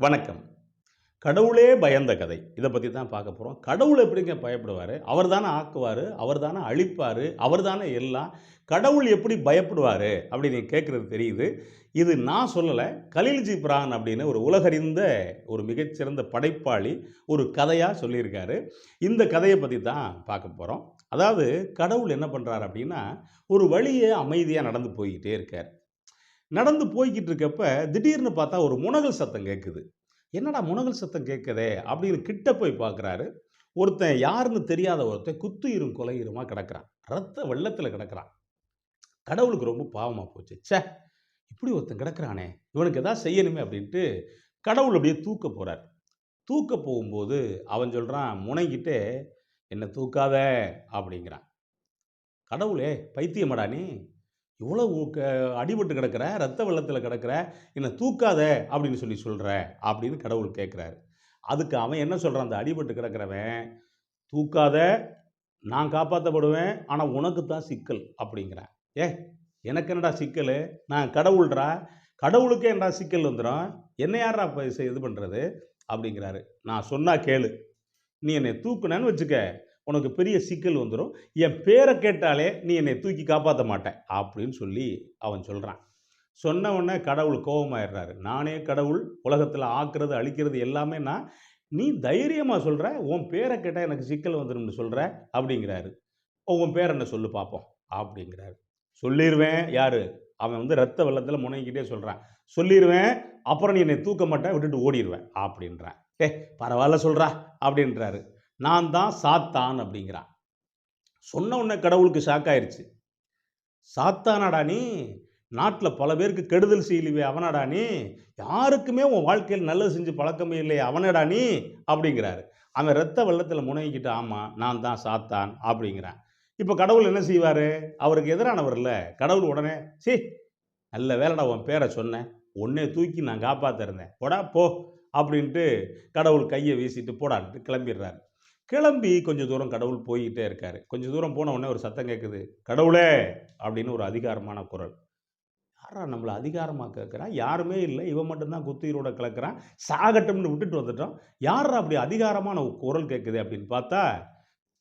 வணக்கம். கடவுளே பயந்த கதை. இத பத்தி தான் பார்க்க போறோம். கடவுள் எப்படிங்க பயப்படுவாரு? அவர் தானே ஆக்குவாரு, அவர் தானே அழிப்பாரு, அவர் தானே எல்லாம். கடவுள் எப்படி பயப்படுவாரு? அப்படி நீங்க கேட்கிறது தெரியுது. இது நான் சொல்லல. கலீல் ஜிப்ரான் அப்படின்னு ஒரு உலகறிந்த ஒரு மிகச்சிறந்த படைப்பாளி ஒரு கதையா சொல்லியிருக்காரு. இந்த கதைய பத்தி தான் பார்க்க போறோம். அதாவது கடவுள் என்ன பண்றாரு அப்படின்னா, ஒரு வழியே அமைதியா நடந்து போய்க்கிட்டே இருக்காரு. நடந்து போய்க்கிட்டு இருக்கப்ப, திடீர்னு பார்த்தா ஒரு முனகல் சத்தம் கேட்குது. என்னடா முனகல் சத்தம் கேட்குதே! அப்படின்னு கிட்ட போய் பார்க்குறாரு. ஒருத்தன் யாருன்னு தெரியாத ஒருத்தன் குத்துயிரும் கொலையுருமா கிடக்குறான். ரத்த வெள்ளத்தில கிடக்குறான். கடவுளுக்கு ரொம்ப பாவமா போச்சு. ச்சே! இப்படி ஒருத்தன் கிடக்குறானே! இவனுக்கு ஏதாவது செய்யணுமே அப்படின்ட்டு கடவுள் அப்படியே தூக்க போறார். தூக்க போகும்போது அவன் சொல்றான் முனகிட்டே, "என்ன தூக்காத" அப்படிங்கிறான். கடவுளே! பைத்தியமாடா நீ? இவ்வளவு அடிபட்டு கிடக்கிற, ரத்த வெள்ளத்தில கிடக்கிற, என்ன தூக்காத அப்படின்னு சொல்லி சொல்ற, அப்படின்னு கடவுள் கேட்கிறாரு. அதுக்கு அவன் என்ன சொல்றான், அந்த அடிபட்டு கிடக்கிறவன், தூக்காத, நான் காப்பாத்தப்படுவேன். ஆனா உனக்கு தான் சிக்கல் அப்படிங்கிறான். ஏய்! எனக்கு என்னடா சிக்கலு? நான் கடவுள்றா. கடவுளுக்கே என்னடா சிக்கல் வந்துரும்? என்ன யார்றா இது பண்றது? அப்படிங்கிறாரு. நான் சொன்னா கேளு. நீ என்னைய தூக்குனன்னு வச்சுக்க, உனக்கு பெரிய சிக்கல் வந்துரும். என் பேர கேட்டாலே நீ என்னைய தூக்கி காப்பாத்த மாட்ட. அப்படின்னு சொல்லி அவன் சொல்றான். சொன்ன உடனே கடவுள் கோவமாயிடுறாரு. நானே கடவுள், உலகத்தில ஆக்குறது, அழிக்கிறது எல்லாமே நான். நீ தைரியமா சொல்ற, உன் பேர கேட்டா எனக்கு சிக்கல் வந்துரும்னு சொல்ற அப்படிங்கிறாரு. உன் பேர் என்ன சொல்லு பார்ப்போம் அப்படிங்கிறாரு. சொல்லிருவேன் யாரு? அவன் வந்து ரத்த வெள்ளத்தில முனகிக்கிட்டே சொல்றான். சொல்லிருவேன், அப்புறம் நீ என்னைய தூக்க மாட்ட, விட்டுட்டு ஓடிருவ அப்படின்றான். பரவால்ல சொல்றா அப்படின்றாரு. நான் தான் சாத்தான் அப்படிங்கிறான். சொன்ன உடனே கடவுளுக்கு ஷாக் ஆயிருச்சு. சாத்தானாடா நீ? நாட்ல பல பேருக்கு கெடுதல் செய்யலியே அவனாடா நீ? யாருக்குமே உன் வாழ்க்கையில நல்லது செஞ்சு பழக்கமே இல்லையே அவனேடா நீ? அப்படிங்கிறாரு. அவன் ரத்த வெள்ளத்தில முனகிக்கிட்டு, ஆமா நான் தான் சாத்தான் அப்படிங்கிறான். இப்ப கடவுள் என்ன செய்வாரு? அவருக்கு எதிரானவர்ல. கடவுள் உடனே, "ச்சீ! நல்ல வேளைடா உன் பேர சொன்னேன். உன்னைய தூக்கி நான் காப்பாத்த இருந்தேன். போடா போ" அப்படின்ட்டு கடவுள் கைய வீசிட்டு போடான்ட்டு கிளம்பிடுறாரு. கிளம்பி கொஞ்சம் தூரம் கடவுள் போய்க்கிட்டே இருக்காரு. கொஞ்சம் தூரம் போன உடனே ஒரு சத்தம் கேட்குது. "கடவுளே!" அப்படின்னு ஒரு அதிகாரமான குரல். யார்றா நம்மள அதிகாரமா கேட்குறான்? யாருமே இல்ல. இவன் மட்டும் தான் குத்துயிரோட கிடக்குறான். சாகட்டும்னு விட்டுட்டு வந்துட்டோம். யார்றா அப்படி அதிகாரமான குரல் கேட்குது அப்படின்னு பார்த்தா,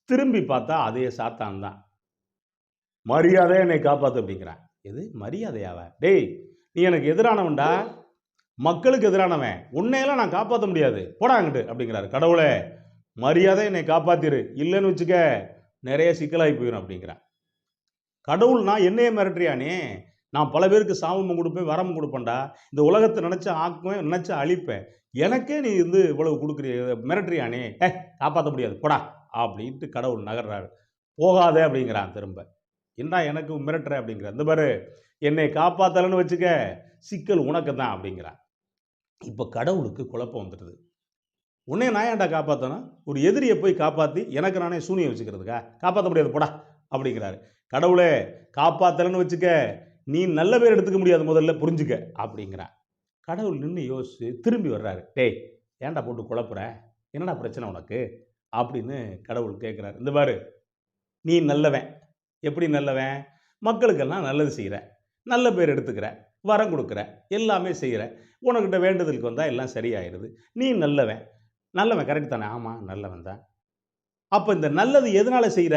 திரும்பி பார்த்தா அதே சாத்தான் தான். "மரியாதையா என்னை காப்பாத்து" அப்படிங்கிறான். எது மரியாதையாவா? டேய்! நீ எனக்கு எதிரானவன்டா. மக்களுக்கு எதிரானவன். உன்னையெல்லாம் நான் காப்பாத்த முடியாது. போடா அங்கிட்டு அப்படிங்கிறாரு. கடவுளே! மரியாதையா என்னை காப்பாத்திரு. இல்லன்னு வச்சுக்க, நெறைய சிக்கலாகி போயிரும் அப்படிங்கிறான். கடவுள்னா என்னைய மிரட்டுறியா நீ? நான் பல பேருக்கு சாபமும் குடுப்பேன், வரமும் குடுப்பேன்டா. இந்த உலகத்த நெனச்சா ஆக்குவேன், நெனச்சா அழிப்பேன். எனக்கே நீ வந்து இவ்வளவு குடுக்குறியே, மிரட்டுறியா நீ? காப்பாத்த முடியாது. போடா! அப்படின்ட்டு கடவுள் நகர்றாரு. போகாத அப்படிங்கிறான் திரும்ப. என்னடா எனக்கு மிரட்டுற அப்படிங்கிறான். இந்த பாரு, என்னை காப்பாத்தலன்னு வச்சுக்க, சிக்கல் உனக்கு தான் அப்படிங்கிறான். இப்ப கடவுளுக்கு குழப்பம் வந்துடுது. உன்னைய நான் ஏன்டா காப்பாத்தணும்? ஒரு எதிரிய போய் காப்பாத்தி, எனக்கு நானே சூனியம் வச்சுக்கிறதுக்கா? காப்பாத்த முடியாது போடா! அப்படிங்கிறாரு. கடவுளே! காப்பாத்தலன்னு வச்சுக்க, நீ நல்ல பேர் எடுத்துக்க முடியாது முதல்ல புரிஞ்சுக்க அப்படிங்கிறான். கடவுள் நின்னு யோசிச்சு திரும்பி வர்றாரு. டேய்! ஏன்டா போட்டு குழப்புற? என்னடா பிரச்சனை உனக்கு? அப்படின்னு கடவுள் கேட்கிறாரு. இந்த பாரு, நீ நல்லவன். எப்படி நல்லவன்? மக்களுக்கெல்லாம் நல்லது செய்ற. நல்ல பேர் எடுத்துக்கிற. வரம் குடுக்குற. எல்லாமே செய்ற. உனக்கிட்ட வேண்டுதலுக்கு வந்தா எல்லாம் சரியாயிருது. நீ நல்லவன். நல்லவன் கரெக்ட் தானே? ஆமா, நல்லவன் தான். அப்ப இந்த நல்லது எதனால செய்ற?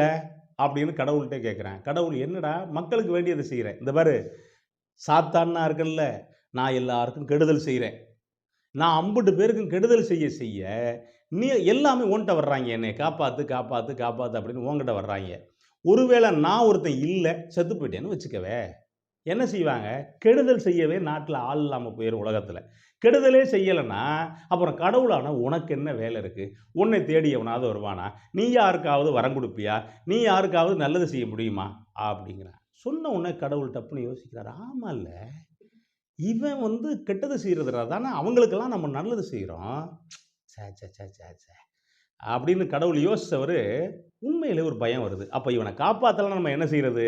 அப்படின்னு கடவுள்ட்ட கேட்கிறேன். கடவுள் என்னடா மக்களுக்கு வேண்டியத செய்றேன். இந்த பாரு சாத்தான் நான் இருக்கேன்ல, நான் எல்லாருக்கும் கெடுதல் செய்றேன். நான் அம்புட்டு பேருக்கும் கெடுதல் செய்ய செய்ய, நீ எல்லாமே உன்ட்ட வர்றாய்ங்க. என்னைய காப்பாத்து, காப்பாத்து, காப்பாத்து அப்படின்னு உன்கிட்ட வர்றாய்ங்க. ஒருவேள நான் ஒருத்தன் இல்ல, செத்து போயிட்டேன்னு வச்சுக்கவே. என்ன செய்வாங்க? கெடுதல் செய்யவே நாட்ல ஆள் இல்லாம போயிரும் உலகத்துல. கெடுதலே செய்யலன்னா, அப்புறம் கடவுளான உனக்கு என்ன வேலை இருக்கு? உன்னை தேடி எவனாவது வருவானா? நீ யாருக்காவது வரம் குடுப்பியா? நீ யாருக்காவது நல்லது செய்ய முடியுமா? அப்படிங்கிறான். சொன்ன உடனே கடவுள் டப்புன்னு யோசிக்கிறாரு. ஆமால்ல, இவன் வந்து கெட்டது செய்றதுல தானே அவங்களுக்கெல்லாம் நம்ம நல்லது செய்றோம். ச்சே! ச்சே! ச்சே! ச்சே! ச்சே! அப்படின்னு கடவுள் யோசிச்சவரு, உண்மையிலே ஒரு பயம் வருது. அப்ப இவன காப்பாத்தலன்னா நம்ம என்ன செய்றது?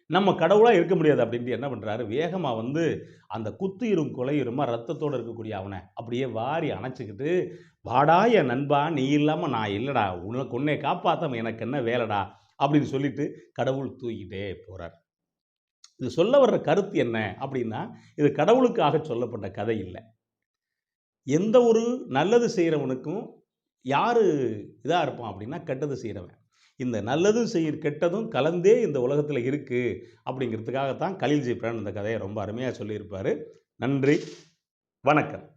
நம்ம கடவுளா இருக்க முடியாது அப்படின்ட்டு என்ன பண்றாரு, வேகமா வந்து அந்த குத்துயிரும், கொலையுருமா ரத்தத்தோட இருக்கக்கூடிய அவன அப்படியே வாரி அணைச்சுக்கிட்டு, "வாடா என் நண்பா! நீ இல்லாம நான் இல்லடா. உன்னைய காப்பாத்த எனக்கு என்ன வேலைடா?" அப்படின்னு சொல்லிட்டு கடவுள் தூக்கிட்டே போறார். இது சொல்ல வர்ற கருத்து என்ன அப்படின்னா, இது கடவுளுக்காக சொல்லப்பட்ட கதை இல்ல. எந்த ஒரு நல்லது செய்கிறவனுக்கும் யார் இதாக இருப்பான் அப்படின்னா கெட்டது செய்கிறவன். இந்த நல்லதும் கெட்டதும் கலந்தே இந்த உலகத்தில் இருக்குது அப்படிங்கிறதுக்காகத்தான் கலீல் ஜிப்ரான் இந்த கதையை ரொம்ப அருமையாக சொல்லியிருப்பார். நன்றி, வணக்கம்.